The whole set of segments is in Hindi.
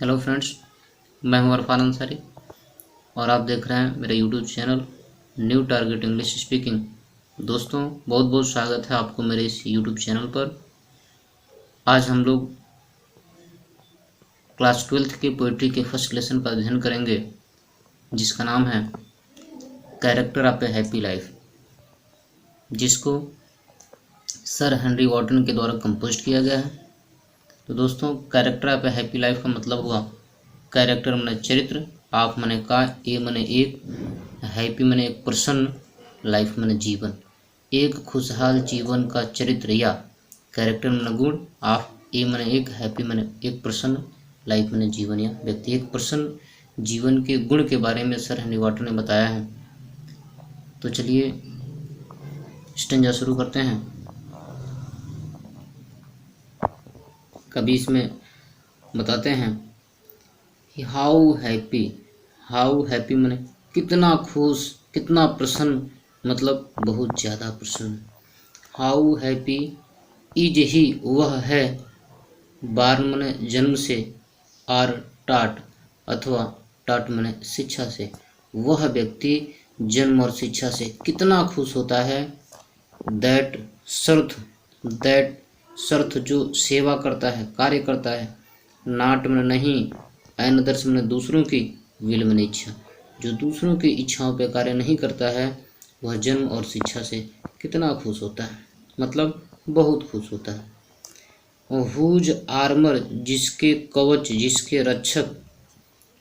हेलो फ्रेंड्स, मैं हूं अरफान अंसारी और आप देख रहे हैं मेरा YouTube channel new target English speaking. दोस्तों, बहुत बहुत स्वागत है आपको मेरे इस यूट्यूब चैनल पर। आज हम लोग क्लास 12th के पोइट्री के फर्स्ट लेसन का अध्ययन करेंगे, जिसका नाम है character of A happy life, जिसको सर हेनरी वॉर्टन के द्वारा कंपोज किया गया है। तो दोस्तों, character of A happy life का मतलब हुआ कैरेक्टर मने चरित्र, आप मने का, ए मने एक, हैप्पी मने एक प्रसन्न, लाइफ मने जीवन, एक खुशहाल जीवन का चरित्र या कैरेक्टर मने गुण, आप ए मने एक, हैप्पी मने एक प्रसन्न, लाइफ मने जीवन या व्यक्ति। एक प्रसन्न जीवन के गुण के बारे में सर हेनरी वॉर्टन ने बताया है। तो चलिए स्टेंजा शुरू करते हैं। कभी इसमें बताते हैं हाउ हैप्पी मने कितना खुश, कितना प्रसन्न, मतलब बहुत ज़्यादा प्रसन्न। हाउ हैप्पी इज ही वह है, बार मने जन्म से, आर टाट अथवा टाट मने शिक्षा से, वह व्यक्ति जन्म और शिक्षा से कितना खुश होता है। दैट सर्थ जो सेवा करता है, कार्य करता है, नाट मने नहीं, अनदर्स मने दूसरों की, विल मने इच्छा, जो दूसरों की इच्छाओं पर कार्य नहीं करता है, वह जन्म और शिक्षा से कितना खुश होता है, मतलब बहुत खुश होता है। हुज आर्मर जिसके कवच, जिसके रक्षक,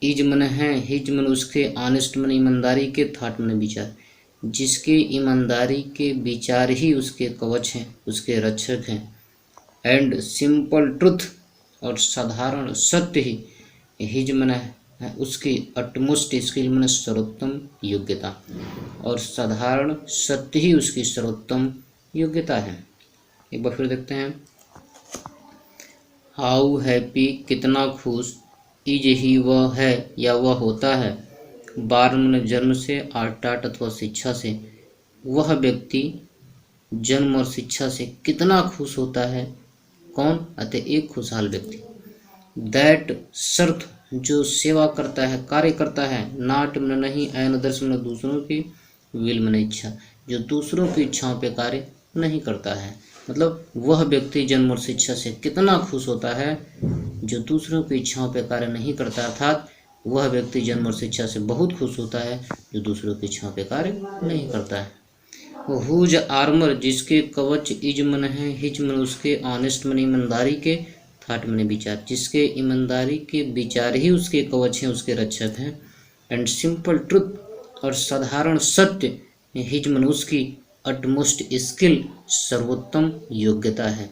इज मने है, हिज मने उसके, ऑनेस्ट मने ईमानदारी के, थाट मने विचार, जिसके ईमानदारी के विचार ही उसके कवच हैं, उसके रक्षक हैं। एंड सिंपल ट्रुथ और साधारण सत्य ही, हिज मने है उसकी, अटमोस्ट स्किल मने सर्वोत्तम योग्यता, और साधारण सत्य ही उसकी सर्वोत्तम योग्यता है। एक बार फिर देखते हैं। हाउ हैप्पी कितना खुश, इज ही वह है या वह होता है, बार मने जन्म से, आर्टाट अथवा शिक्षा से, वह व्यक्ति जन्म और शिक्षा से कितना खुश होता है। कौन? अतः एक खुशहाल व्यक्ति। दैट सर्थ जो सेवा करता है, कार्य करता है, नाट मने नहीं, अनदर्स मने दूसरों की, विल मने इच्छा, जो दूसरों की इच्छाओं पे कार्य नहीं करता है, मतलब वह व्यक्ति जन्म और शिक्षा से कितना खुश होता है, जो दूसरों की इच्छाओं पे कार्य नहीं करता, अर्थात वह व्यक्ति जन्म और शिक्षा से बहुत खुश होता है, जो दूसरों की इच्छाओं पे कार्य नहीं करता है। हुज आर्मर जिसके कवच, इज मन है, हिज मन उसके, ऑनेस्ट मन ईमानदारी के, थाट मन विचार, जिसके ईमानदारी के विचार ही उसके कवच हैं, उसके रक्षक हैं। एंड सिंपल ट्रुथ और साधारण सत्य, हिज मन उसकी, अटमोस्ट स्किल सर्वोत्तम योग्यता है,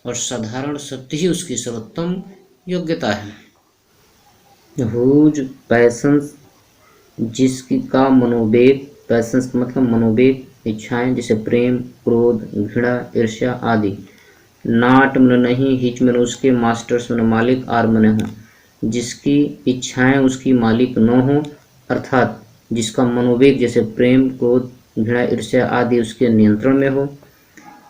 और साधारण सत्य ही उसकी सर्वोत्तम योग्यता है। हुज पैशंस जिसकी का मनोवेग, पैशंस का मतलब मनोवेग, इच्छाएं जैसे प्रेम, क्रोध, घृणा, ईर्ष्या आदि। नाट मन नहीं, हिच मन उसके, मास्टर्स मन मालिक, आर मन हो, जिसकी इच्छाएं उसकी मालिक न हो, अर्थात जिसका मनोवेग जैसे प्रेम, क्रोध, घृणा, ईर्ष्या आदि उसके नियंत्रण में हो,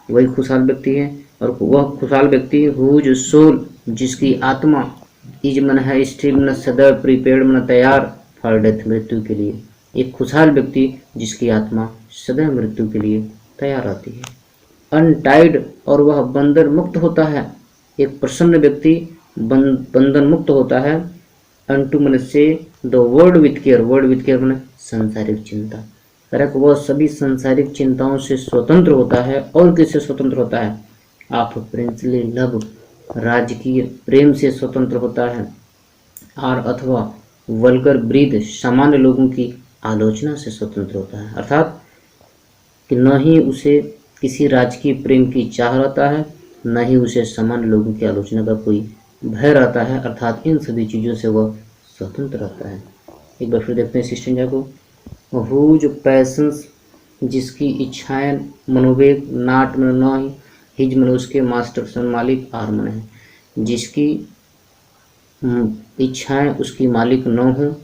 वही खुशहाल व्यक्ति है। और वह खुशहाल व्यक्ति हुज सोल जिसकी आत्मा, इज मन है, स्टिल मन सदैव, प्रीपेड मन तैयार, फॉर डेथ मृत्यु के लिए। एक खुशहाल व्यक्ति जिसकी आत्मा सदैव मृत्यु के लिए तैयार रहती है। अनटाइड और वह बंधन मुक्त होता है, एक प्रसन्न व्यक्ति बंधन मुक्त होता है। अनटू मन से द वर्ड विथ केयर मन संसारिक चिंता, करक वह सभी संसारिक चिंताओं से स्वतंत्र होता है। और किससे स्वतंत्र होता है? ऑफ प्रिंसली लव, राजकीय प्रेम से स्वतंत्र होता है। और अथवा वल्गर ब्रीद, सामान्य लोगों की आलोचना से स्वतंत्र होता है, अर्थात कि न ही उसे किसी राजकीय प्रेम की चाह रहता है, न ही उसे सामान्य लोगों की आलोचना का कोई भय रहता है, अर्थात इन सभी चीज़ों से वह स्वतंत्र रहता है। एक बार फिर देखते हैं सिस्टेंजा को। हुज पैशंस जिसकी इच्छाएं, मनोवेग, नाट मन न, हिज मन उसके, मास्टर सन मालिक, आर मन है, जिसकी इच्छाएं उसकी मालिक न हो।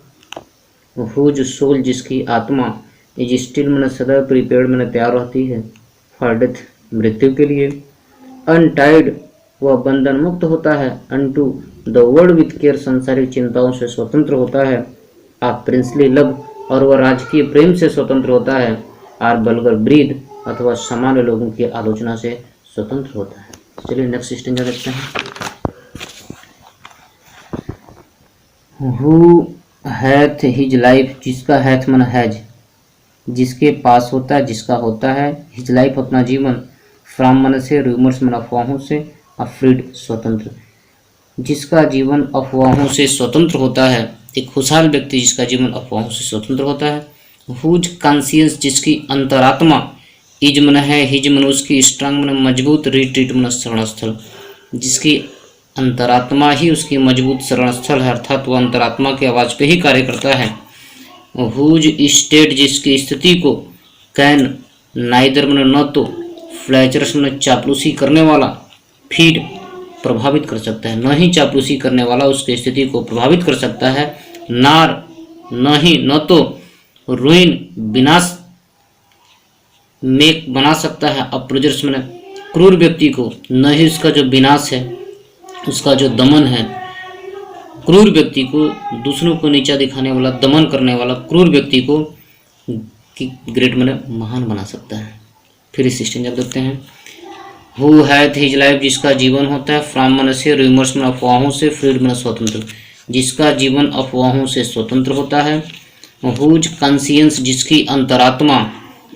हुज सोल जिसकी आत्मा, इज स्टिल मन सदैव, प्रीपेड मन तैयार रहती है, फॉर डेथ मृत्यु के लिए। अनटाइड वह बंधन मुक्त होता है। Unto the world with care संसारिक चिंताओं से स्वतंत्र होता है। आप प्रिंसली लव और वह राजकीय प्रेम से स्वतंत्र होता है। आर बल्गर ब्रीद अथवा सामान्य लोगों की आलोचना से स्वतंत्र होता है। चलिए नेक्स्ट स्टेंजा देखते हैं। हु हैथ हिज लाइफ, जिसका हैथ मन हैज, जिसके पास होता है, जिसका होता है, हिज लाइफ अपना जीवन, फ्रॉम मन से, रूमर्स मन अफवाहों से, अफ्रीड स्वतंत्र, जिसका जीवन अफवाहों से स्वतंत्र होता है। एक खुशहाल व्यक्ति जिसका जीवन अफवाहों से स्वतंत्र होता है। हुज कॉन्शियस, जिसकी अंतरात्मा, इज मन है, हिज मन उसकी, स्ट्रांग मन मजबूत, रिट्रीट मन शरण स्थल, जिसकी अंतरात्मा ही उसकी मजबूत शरण स्थल है, अर्थात वह अंतरात्मा की आवाज़ पे ही कार्य करता है। हुज स्टेट, जिसकी स्थिति को, कैन नाइदर मन न तो, फ्लैचरस मन चापलूसी करने वाला, फीड प्रभावित कर सकता है, न ही चापलूसी करने वाला उसकी स्थिति को प्रभावित कर सकता है, नार न ही, न तो, रुइन विनाश मेक बना सकता है, अप्रोजर्स मन क्रूर व्यक्ति को, न ही उसका जो विनाश है, उसका जो दमन है, क्रूर व्यक्ति को, दूसरों को नीचा दिखाने वाला, दमन करने वाला क्रूर व्यक्ति को ग्रेट मन महान बना सकता है। फिर इस स्टेंजा देखते हैं। हु हैथ हिज लाइफ, जिसका जीवन होता है, फ्रॉम मन से, रूमर्स मन अफवाहों से, फ्रीड मन स्वतंत्र, जिसका जीवन अफवाहों से स्वतंत्र होता है। हुज कॉन्शियंस, जिसकी अंतरात्मा,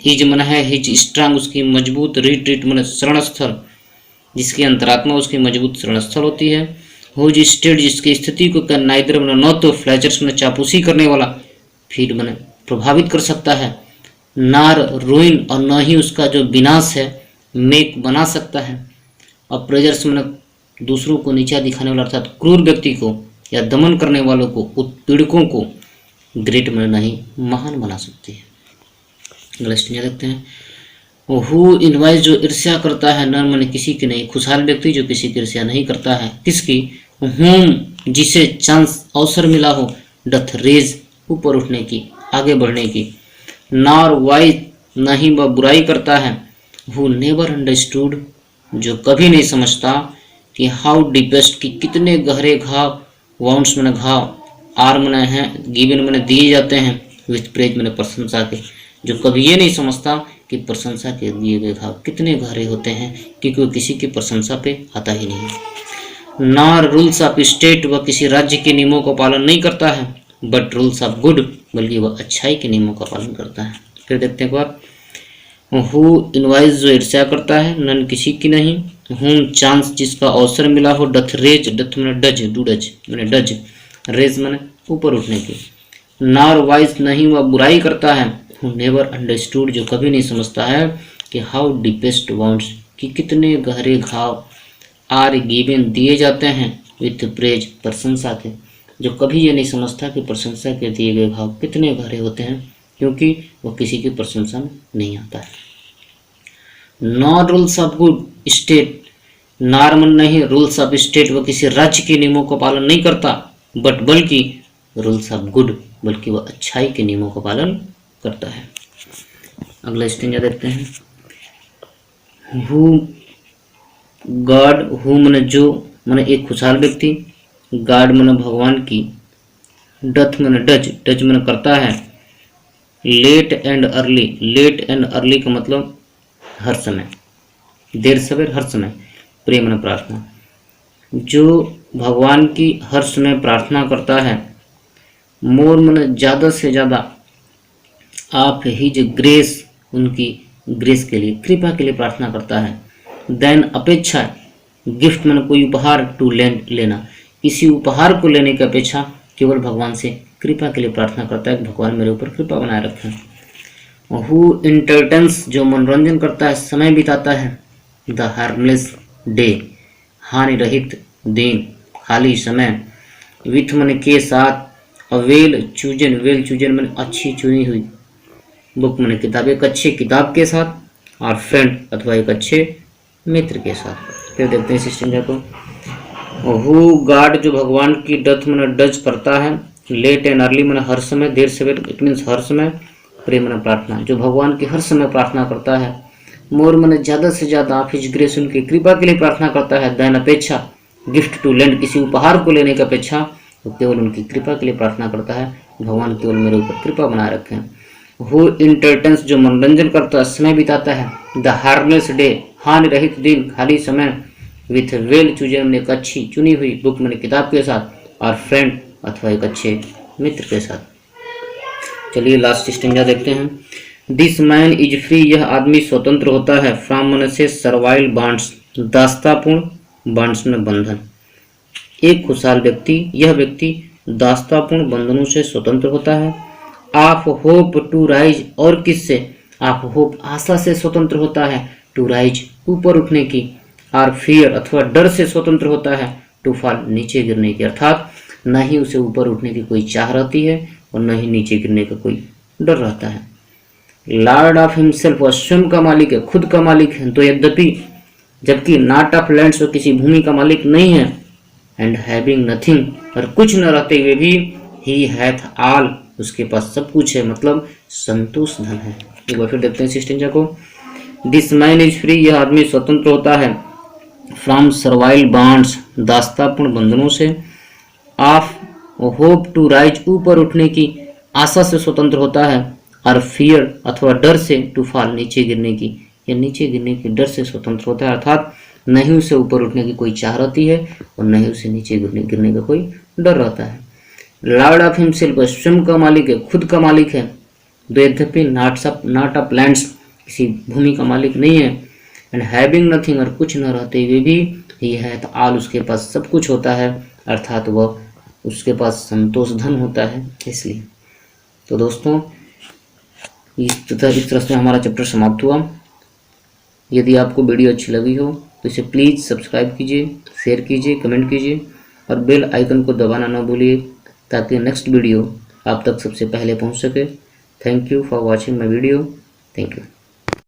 हिज मन है, हिज स्ट्रांग उसकी मजबूत, रिट्रीट मन शरण स्थल, जिसकी अंतरात्मा उसकी मजबूत शरण स्थल होती है। हुज स्टेट, जिसकी स्थिति को, कर नाइदर मन न तो, फ्लैचर्स मन चापूसी करने वाला, फीड मन प्रभावित कर सकता है, नार रुइन और न ही उसका जो विनाश है, मेक बना सकता है, अप्रेजर्स मन दूसरों को नीचा दिखाने वाला अर्थात क्रूर व्यक्ति को या दमन करने वालों को, उत्पीड़कों को ग्रेट मन नहीं महान बना सकती है। अगला स्टेंजा देखते हैं। हु इनवाइज, जो ईर्ष्या करता है, नर मन किसी की नहीं, खुशहाल व्यक्ति जो किसी की ईर्ष्या नहीं करता है। किसकी? होम, जिसे चांस अवसर मिला हो, डथ रेज ऊपर उठने की, आगे बढ़ने की। नॉर वाइज, नहीं वह बुराई करता है। हु नेवर अंडरस्टूड, जो कभी नहीं समझता कि हाउ डीपेस्ट, की कितने गहरे घाव, वाउंड्स मैंने घाव, आर मैंने हैं, गिवन मैंने दिए जाते हैं, विथ प्रेज मैंने प्रशंसा के, जो कभी ये नहीं समझता कि प्रशंसा के दिए गए घाव कितने गहरे होते हैं, क्योंकि वो किसी की प्रशंसा पे आता ही नहीं है। नॉर रूल्स ऑफ स्टेट, वह किसी राज्य के नियमों का पालन नहीं करता है, बट रूल्स ऑफ गुड, बल्कि वह अच्छाई के नियमों का पालन करता है। फिर देखते हैं एक बार। हु इनवाइज, जो ईर्ष्या करता है, नन किसी की नहीं। हुम चांस, जिसका अवसर मिला हो, डथ रेज, डथ मैंने डज, डू डज मैंने डज, रेज मैंने ऊपर उठने की। नॉर वाइज, नहीं वह बुराई करता है। हु नेवर अंडरस्टूड, जो कभी नहीं समझता है कि हाउ डीपेस्ट वाउंड्स, कि कितने गहरे घाव, आर गिवन दिए जाते हैं, विथ प्रेज प्रशंसा के, जो कभी ये नहीं समझता कि प्रशंसा के दिए गए घाव कितने गहरे होते हैं, क्योंकि वह किसी की प्रशंसा में नहीं आता है। Nor rules of good state, normal नहीं रूल्स ऑफ स्टेट, वह किसी राज्य के नियमों का पालन नहीं करता, बट बल्कि रूल्स ऑफ गुड, बल्कि वह अच्छाई के नियमों का पालन करता है। अगला स्टेंजा देखते हैं। हु गॉड, हु मन जो, मन एक खुशहाल व्यक्ति, गॉड मन भगवान की, डथ मन डज, डज मन करता है, late and early, late and early का मतलब हर समय, देर सवेर हर समय, प्रेम मन प्रार्थना, जो भगवान की हर समय प्रार्थना करता है। मोर मन ज़्यादा से ज़्यादा, आप हिज ग्रेस, उनकी ग्रेस के लिए, कृपा के लिए प्रार्थना करता है। देन अपेक्षा, गिफ्ट मन कोई उपहार, टू लेना, किसी उपहार को लेने की अपेक्षा केवल भगवान से कृपा के लिए प्रार्थना करता है, भगवान मेरे ऊपर कृपा बनाए रखें। हु इंटरटेन्स, जो मनोरंजन करता है, समय बिताता है। द हार्मलेस डे, हानि रहित दिन, खाली समय। विथ मन के साथ, वेल चूजन, वेल चूजन मन अच्छी चुनी हुई, बुक मन किताब, एक अच्छी किताब के साथ, और फ्रेंड अथवा एक अच्छे मित्र के साथ। फिर देखते हैं इस स्टेंजा को। हु गॉड, जो भगवान की, डथ मन डज करता है, लेट एंड अर्ली मन हर समय, देर सवेर, इट मीन्स हर समय, प्रेम मन प्रार्थना, जो भगवान की हर समय प्रार्थना करता है। मोर मन ज़्यादा से ज़्यादा, आप हिज ग्रेस, उनकी कृपा के लिए प्रार्थना करता है। दैन अपेक्षा, गिफ्ट टू लेंड, किसी उपहार को लेने की अपेक्षा वो केवल उनकी कृपा के लिए प्रार्थना करता है, भगवान केवल मेरे ऊपर कृपा बनाए रखें। हु इंटरटेन्स, जो मनोरंजन करता है, समय बिताता है। द हार्मलेस डे, हानि रहित दिन, खाली समय। विथ वेल चूजन, एक अच्छी चुनी हुई बुक, मैंने किताब के साथ, और फ्रेंड अथवा एक अच्छे मित्र के साथ। चलिए लास्ट स्टेंजा देखते हैं। दिस मैन इज फ्री, यह आदमी स्वतंत्र होता है। फ्रॉम मन से सर्वाइल बॉन्ड्स, दास्तापूर्ण बॉन्ड्स में बंधन। एक खुशहाल व्यक्ति, यह व्यक्ति दास्तापूर्ण बंधनों से स्वतंत्र होता है। ऑफ होप टू राइज, और किससे? ऑफ होप, आशा से स्वतंत्र होता है। टू राइज, ऊपर उठने की। और फियर अथवा डर से स्वतंत्र होता है। टू फॉल, नीचे गिरने की। अर्थात न ही उसे ऊपर उठने की कोई चाह रहती है और न ही नीचे गिरने का कोई डर रहता है। लॉर्ड ऑफ हिमसेल्फ, वह स्वयं का मालिक है, खुद का मालिक है। तो यद्यपि, जबकि नॉट ऑफ लैंड्स, वह किसी भूमि का मालिक नहीं है। एंड हैविंग नथिंग, और कुछ न रहते हुए भी, ही हैथ ऑल, उसके पास सब कुछ है, मतलब संतोष धन है। एक बार फिर देखते हैं इस स्टेंजा को। दिस मैन इज फ्री, यह आदमी स्वतंत्र होता है। फ्रॉम सर्वाइल बॉन्ड्स, दास्तापूर्ण बंधनों से। ऑफ होप टू राइज, ऊपर उठने की आशा से स्वतंत्र होता है। और फियर अथवा डर से, टू फॉल, नीचे गिरने की, या नीचे गिरने के डर से स्वतंत्र होता है। अर्थात नहीं उसे ऊपर उठने की कोई चाह रहती है और नहीं उसे नीचे गिरने का कोई डर रहता है। लॉर्ड ऑफ हिमसेल्फ, स्वयं का मालिक है, खुद का मालिक है। दो यद्यपि नॉट ऑफ लैंड्स, किसी भूमि का मालिक नहीं है। एंड हैविंग नथिंग, और कुछ न रहते हुए भी, ही हैथ ऑल, उसके पास सब कुछ होता है। अर्थात वह, उसके पास संतोष धन होता है, इसलिए। तो दोस्तों, इस तरह से हमारा चैप्टर समाप्त हुआ। यदि आपको वीडियो अच्छी लगी हो तो इसे प्लीज़ सब्सक्राइब कीजिए, शेयर कीजिए, कमेंट कीजिए और बेल आइकन को दबाना ना भूलिए, ताकि नेक्स्ट वीडियो आप तक सबसे पहले पहुंच सके। Thank you for watching my video. Thank you.